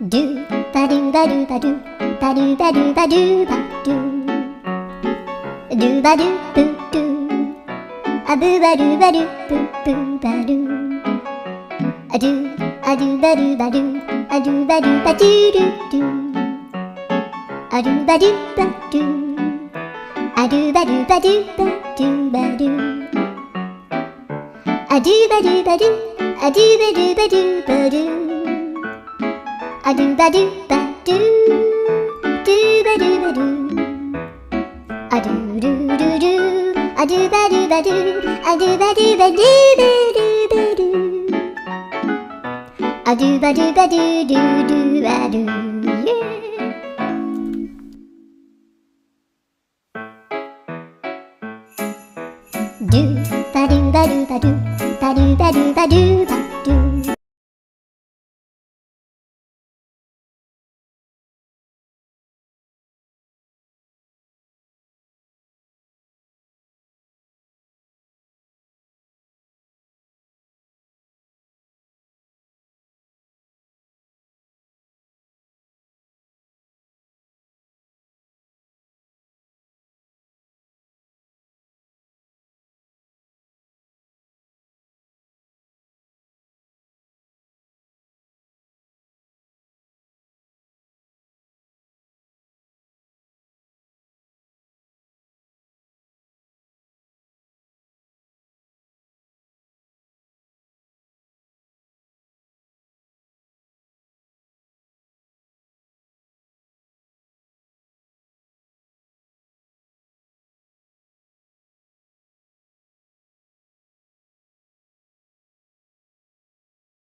ドゥバドゥバドゥバドゥバドゥバドゥバドゥバドゥドゥバドゥブドゥアブバドゥバドゥブブバドゥアドゥアドゥバドゥバドゥアドゥバドゥバドゥドゥドゥアドゥバドゥバドゥアドゥバドゥバドゥバドゥバドゥアドゥバドゥバドゥアドゥバドゥバドゥバドゥアドゥバドゥバドゥドゥバドゥバドゥアドゥルルルアドゥバドゥバドゥアドゥバドゥバドゥバドゥバドゥアドゥバドゥバドゥドゥドゥバドゥ